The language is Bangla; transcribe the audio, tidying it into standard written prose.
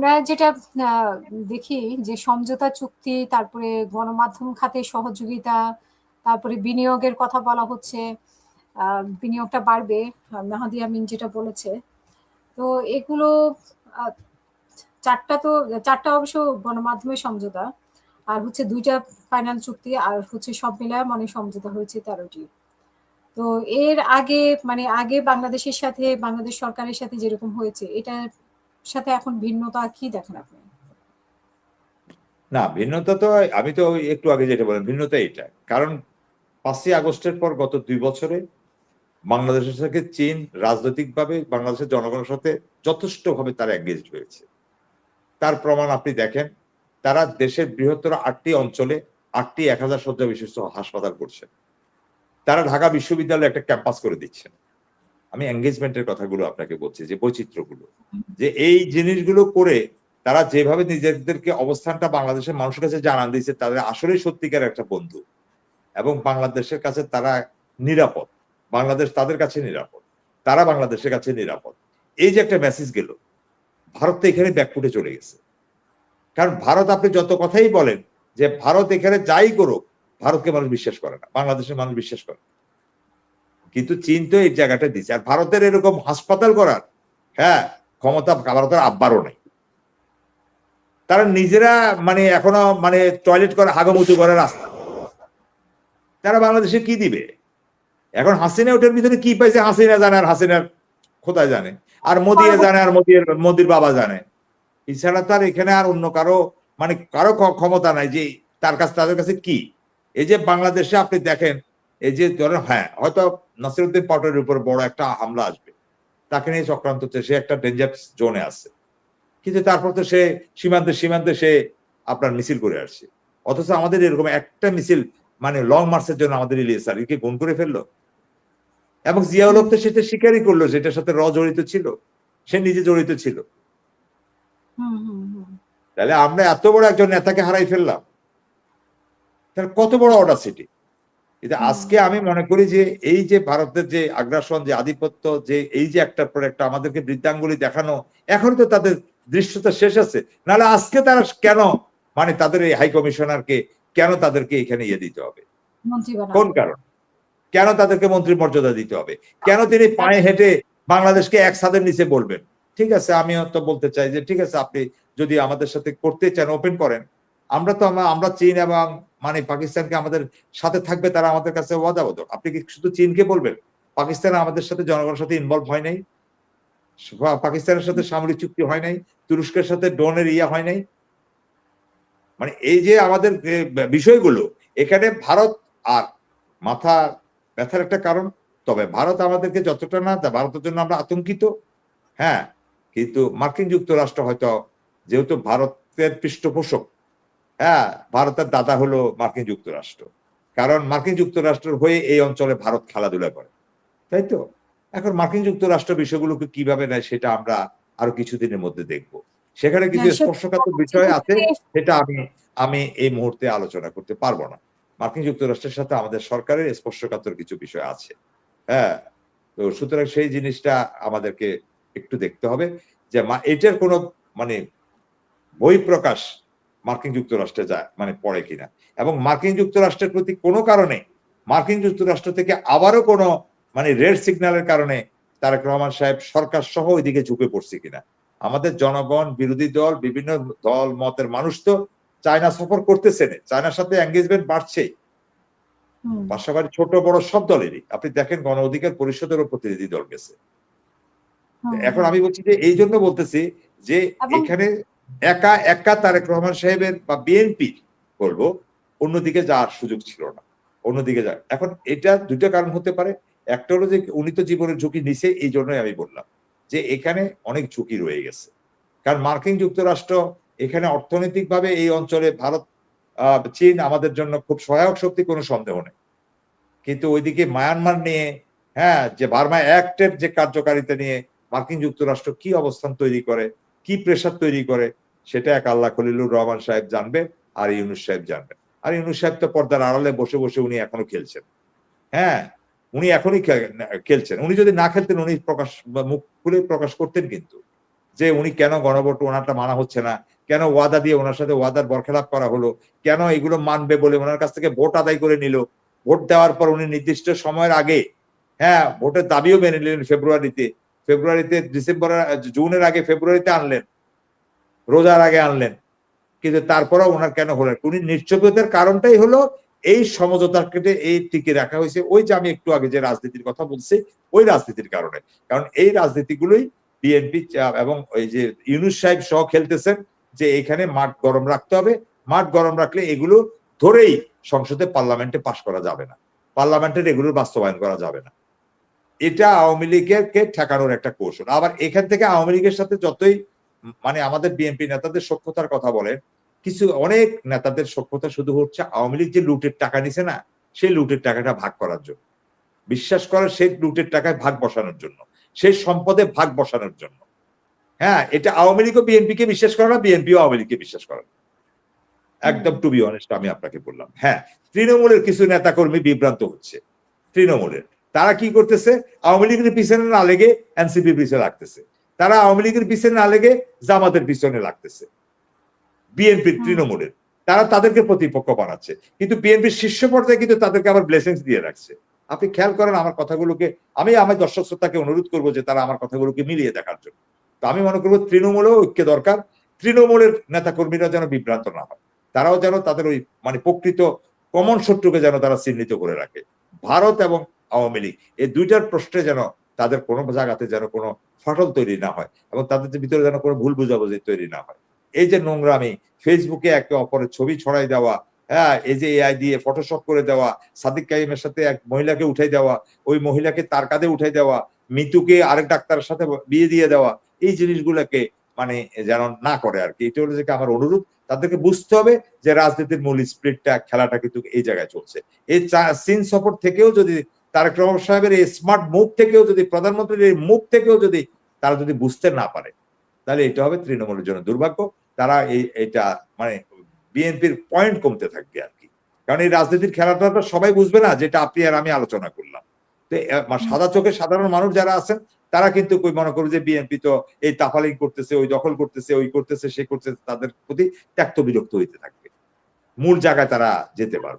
আমরা যেটা আহ, দেখি যে সমঝোতা চুক্তি, তারপরে গণমাধ্যম খাতে সহযোগিতা, তারপরে বিনিয়োগের কথা বলা হচ্ছে, বিনিয়োগটা বাড়বে। মেহেদী আমিন যেটা বলেছে, তো এগুলো আহ, চারটা তো চারটা অবশ্য গণমাধ্যমের সমঝোতা, আর হচ্ছে দুইটা ফাইনাল চুক্তি, আর হচ্ছে সব মিলায় মানে সমঝোতা হয়েছে 13টি। তো এর আগে মানে আগে বাংলাদেশের সাথে, বাংলাদেশ সরকারের সাথে যেরকম হয়েছে, এটার সাথে এখন ভিন্নতা কি দেখেন আপনি? না, ভিন্নতা তো আমি তো ওই একটু আগে যেটা বললাম, ভিন্নতা এটা। কারণ 5ই আগস্টের পর গত 2 বছরে বাংলাদেশের সাথে চীন রাজনৈতিকভাবে বাংলাদেশের জনগণের সাথে যথেষ্টভাবে তারা এঙ্গেজড হয়েছে। তার প্রমাণ আপনি দেখেন, তারা দেশের বৃহত্তর 8টি অঞ্চলে 8টি 1000 শয্যা বিশিষ্ট হাসপাতাল করছে। তারা ঢাকা বিশ্ববিদ্যালয়ে একটা ক্যাম্পাস করে দিচ্ছেন। আমি এঙ্গেজমেন্টের কথাগুলো আপনাকে বলছি, যে বৈচিত্র্যগুলো, যে এই জিনিসগুলো করে তারা যেভাবে নিজেদেরকে অবস্থানটা বাংলাদেশের মানুষের কাছে জানান দিয়েছে, তাদের আসলে সত্যিকার একটা বন্ধু, এবং বাংলাদেশের কাছে তারা নিরাপদ, বাংলাদেশ তাদের কাছে নিরাপদ, তারা বাংলাদেশের কাছে নিরাপদ। এই যে একটা মেসেজ গেল, ভারত তো এখানে ব্যাকফুটে চলে গেছে। কারণ ভারত, আপনি যত কথাই বলেন যে ভারত এখানে যাই করুক, ভারতকে মানুষ বিশ্বাস করে না, বাংলাদেশের মানুষ বিশ্বাস করে। কিন্তু চীন তো এই জায়গাটা দিচ্ছে। আর ভারতের এরকম হাসপাতাল করার, হ্যাঁ, ক্ষমতা ভারতের আব্বারও নেই। তারা নিজেরা মানে এখনো মানে টয়লেট করে হাগামুচু করে রাস্তা, তারা বাংলাদেশে কি দিবে? এখন হাসিনা ওটার ভিতরে কি পাইছে হাসিনা জানে, আর হাসিনার কোথায় জানে, আর মোদি জানে, আর মোদির বাবা জানে। এছাড়া তার এখানে আর অন্য কারো মানে কারো ক্ষমতা নাই যে তার কাছে, তাদের কাছে কি। এই যে বাংলাদেশে আপনি দেখেন, এই যে ধরেন, হ্যাঁ, হয়তো নাসিরউদ্দিন পাটোয়ারির উপর বড় একটা হামলা আসবে, তাকে নিয়ে চক্রান্ত হচ্ছে, সে একটা ডেঞ্জার জোনে আছে, কিন্তু তারপর তো সে সীমান্তে সীমান্তে সে আপনার মিছিল করে আসছে। অথচ আমাদের এরকম একটা মিছিল মানে লং মার্চের জন্য আমাদের ইলিয়াস আলীকে গুম করে ফেললো, এবং জিয়াউল হক তো সেটা স্বীকারই করলো যেটার সাথে জড়িত ছিল, সে নিজে জড়িত ছিল। হুম হুম হুম। তাহলে আমরা এত বড় একজন নেতাকে হারাই ফেললাম, তার কত বড় অডাসিটি। কিন্তু আজকে আমি মনে করি যে এই যে ভারতের যে আগ্রাসন, যে আধিপত্য, যে এই যে একটার পর একটা আমাদেরকে বৃদ্ধাঙ্গুলি দেখানো, এখন তো তাদের দৃশ্যতা শেষ আছে। নাহলে আজকে তারা কেন মানে তাদের এই হাই কমিশনারকে কেন তাদেরকে এখানে ইয়ে দিতে হবে? মন্ত্রী কোন বানাবে। কারণ? কেন তাদেরকে মন্ত্রী মর্যাদা দিতে হবে? কেন তিনি পায়ে হেঁটে বাংলাদেশকে এক ছাদের নিচে বলবেন? ঠিক আছে, আমিও তো বলতে চাই যে ঠিক আছে, আপনি যদি আমাদের সাথে করতে চান ওপেন করেন। আমরা তো আমরা চীন এবং মানে পাকিস্তানকে আমাদের সাথে থাকবে, তারা আমাদের কাছে ওয়াদাবদ্ধ। আপনি কি শুধু চীনকে বলবেন? পাকিস্তান আমাদের সাথে জনগণের সাথে ইনভলভ হয় নাই, পাকিস্তানের সাথে সামরিক চুক্তি হয় নাই, তুরস্কের সাথে ড্রোনের ইয়া হয় নাই। মানে এই যে আমাদের বিষয়গুলো, এখানে ভারত আর মাথা ব্যথার একটা কারণ। তবে ভারত আমাদেরকে যতটা না, ভারতের জন্য আমরা আতঙ্কিত, হ্যাঁ, কিন্তু মার্কিন যুক্তরাষ্ট্র হয়তো, যেহেতু ভারতের পৃষ্ঠপোষক, হ্যাঁ, ভারতের দাদা হলো মার্কিন যুক্তরাষ্ট্র, কারণ মার্কিন যুক্তরাষ্ট্রের হয়ে এই অঞ্চলে ভারত খেলাধুলা করে, তাই তো। এখন মার্কিন যুক্তরাষ্ট্র বিষয়গুলোকে কিভাবে নেয় সেটা আমরা আরো কিছুদিনের মধ্যে দেখব। সেখানে কিছু হ্যাঁ, স্পর্শকাতর বিষয় আছে, সেটা আমি আমি এই মুহূর্তে আলোচনা করতে পারবো না। মার্কিন যুক্তরাষ্ট্রের সাথে আমাদের সরকারের স্পর্শকাতর কিছু বিষয় আছে, হ্যাঁ। তো সুতরাং সেই জিনিসটা আমাদেরকে একটু দেখতে হবে যে এটার কোনো মানে বহিঃপ্রকাশ মার্কিন যুক্তরাষ্ট্রে যায় মানে পড়ে কিনা, এবং মার্কিন যুক্তরাষ্ট্রের প্রতি কোনো কারণে মার্কিন যুক্তরাষ্ট্র থেকে আবারও কোনো মানে রেড সিগন্যালের কারণে তারেক রহমান সাহেব সরকার সহ ওইদিকে ঝুঁকে পড়ছে কিনা। আমাদের জনগণ, বিরোধী দল, বিভিন্ন দল মতের মানুষ তো চায়না সফর করতেছে, চায়নার সাথে এঙ্গেজমেন্ট বাড়ছেই, পাশাপাশি ছোট বড় সব দলেরই। আপনি দেখেন গণ অধিকার পরিষদেরও প্রতিনিধি দল গেছে। এখন আমি বলছি যে এই জন্য বলতেছি যে এবং এখানে একা একা তারেক রহমান সাহেবের বা বিএনপির বলবো অন্যদিকে যাওয়ার সুযোগ ছিল না, অন্যদিকে যায়। এখন এটা দুইটা কারণ হতে পারে। একটা হলো যে উনি তো জীবনের ঝুঁকি নিছে, এই জন্যই আমি বললাম যে এখানে অনেক ঝুঁকি রয়ে গেছে। কারণ মার্কিন যুক্তরাষ্ট্র এখানে অর্থনৈতিকভাবে এই অঞ্চলে ভারত, চীন আমাদের জন্য খুব সহায়ক শক্তি, কোনো সন্দেহ নেই। কিন্তু ওইদিকে মায়ানমার নিয়ে, হ্যাঁ, যে বার্মা অ্যাক্টের যে কার্যকারিতা নিয়ে মার্কিন যুক্তরাষ্ট্র কি অবস্থান তৈরি করে, কি প্রেশার তৈরি করে, সেটা এক আল্লাহ খলিলুর রহমান সাহেব জানবে, আর ইউনূস সাহেব জানবেন। আর ইউনূস সাহেব তো পর্দার আড়ালে বসে বসে উনি এখনো খেলছেন, হ্যাঁ, উনি এখনই খেলছেন। উনি যদি না খেলতেন উনি প্রকাশ বা মুখ খুলে প্রকাশ করতেন, কিন্তু যে উনি কেন গণভোট ওনারটা মানা হচ্ছে না, কেন ওয়াদা দিয়ে ওনার সাথে ওয়াদার বরখেলাপ করা হলো, কেন এগুলো মানবে বলে ওনার কাছ থেকে ভোট আদায় করে নিল, ভোট দেওয়ার পর উনি নির্দিষ্ট সময়ের আগে হ্যাঁ ভোটের দাবিও মেনে নিলেন ফেব্রুয়ারিতে জুনের আগে ফেব্রুয়ারিতে আনলেন, রোজার আগে আনলেন, কিন্তু তারপরেও ওনার কেন হলেন, উনি নিশ্চয়তার কারণটাই হলো এই সমঝোতার কেটে এই টিকে রাখা হয়েছে। ওই যে আমি একটু আগে যে রাজনীতির কথা বলছি ওই রাজনীতির কারণে, কারণ এই রাজনীতিগুলোই বিএনপি এবং ওই যে ইউনূস সাহেব সহ খেলতেছেন যে এখানে মাঠ গরম রাখতে হবে, মাঠ গরম রাখলে এগুলো ধরেই সংসদে পার্লামেন্টে পাশ করা যাবে না, পার্লামেন্টের এগুলোর বাস্তবায়ন করা যাবে না। এটা আওয়ামী লীগের ঠেকানোর একটা কৌশল। আবার এখান থেকে আওয়ামী লীগের সাথে যতই মানে আমাদের বিএনপি নেতাদের সখ্যতার কথা বলেন, কিছু অনেক নেতাদের সখ্যতা শুধু হচ্ছে আওয়ামী লীগ যে লুটের টাকা নিছে না, সেই লুটের টাকাটা ভাগ করার জন্য, বিশ্বাস করেন সেই লুটের টাকায় ভাগ বসানোর জন্য, সেই সম্পদে ভাগ বসানোর জন্য। হ্যাঁ, এটা আওয়ামী লীগও বিএনপিকে বিশ্বাস করে না, বিএনপিও আওয়ামী লীগকে বিশ্বাস করে না, একদম টু বি অনেস্ট আমি আপনাকে বললাম। হ্যাঁ, তৃণমূলের কিছু নেতাকর্মী বিভ্রান্ত হচ্ছে, তৃণমূলের তারা কি করতেছে, আওয়ামী লীগের পিছনে না লেগে এনসিপির পিছনে লাগতেছে, তারা আওয়ামী লীগের পিছনে না লেগে জামাতের পিছনে লাগতেছে, বিএনপির তৃণমূলের তারা তাদেরকে প্রতিপক্ষ বানাচ্ছে, কিন্তু বিএনপির শীর্ষ পর্যায়ে কিন্তু তাদেরকে আবার ব্লেসিংস দিয়ে রাখছে। আপনি খেয়াল করেন আমার কথাগুলোকে, আমি আমার দর্শক শ্রোতাকে অনুরোধ করবো যে তারা আমার কথাগুলোকে মিলিয়ে দেখার জন্য। তো আমি মনে করবো তৃণমূলেও ঐক্য দরকার, তৃণমূলের নেতা কর্মীরা যেন বিভ্রান্ত না হয়, তারাও যেন তাদের ওই মানে প্রকৃত কমন শত্রুকে যেন তারা চিহ্নিত করে রাখে। ভারত এবং আওয়ামী লীগ এই দুইটার প্রশ্নে যেন তাদের কোনো জায়গাতে যেন কোনো ফাটল তৈরি না হয় এবং তাদের ভিতরে যেন কোনো ভুল বুঝাবুঝি তৈরি না হয়। এই যে নোংরামি, ফেসবুকে একে অপরের ছবি ছড়াই দেওয়া, হ্যাঁ এই যে এআই দিয়ে ফটোশপ করে দেওয়া, সাদিক কাইমের সাথে এক মহিলাকে উঠাই দেওয়া, ওই মহিলাকে তার কাঁধে উঠাই দেওয়া, মিতুকে আরেক ডাক্তারের সাথে বিয়ে দিয়ে দেওয়া, এই জিনিসগুলোকে মানে যেন না করে আর কি। এটা হলো যে আমার অনুরোধ, তাদেরকে বুঝতে হবে যে রাজনীতির মূল স্প্রিটটা খেলাটা কিন্তু এই জায়গায় চলছে। এই চীন সফর থেকেও যদি তারেক রহমান সাহেবের এই স্মার্ট মুভ থেকেও যদি, প্রধানমন্ত্রীর এই মুভ থেকেও যদি তারা যদি বুঝতে না পারে, তাহলে এটা হবে তৃণমূলের জন্য দুর্ভাগ্য। তারা এটা মানে বিএনপির পয়েন্ট কমতে থাকবে আর কি, কারণ এই রাজনীতির খেলাটা তো সবাই বুঝবে না, যেটা আপনি আর আমি আলোচনা করলাম। তো সাদা চোখে সাধারণ মানুষ যারা আছেন তারা কিন্তু মনে করবে যে বিএনপি তো এই তাফালিং করতেছে, ওই দখল করতেছে, ওই করতেছে, সে করতেছে, তাদের প্রতি ত্যক্ত বিরক্ত হইতে থাকবে, মূল জায়গায় তারা যেতে পারবে।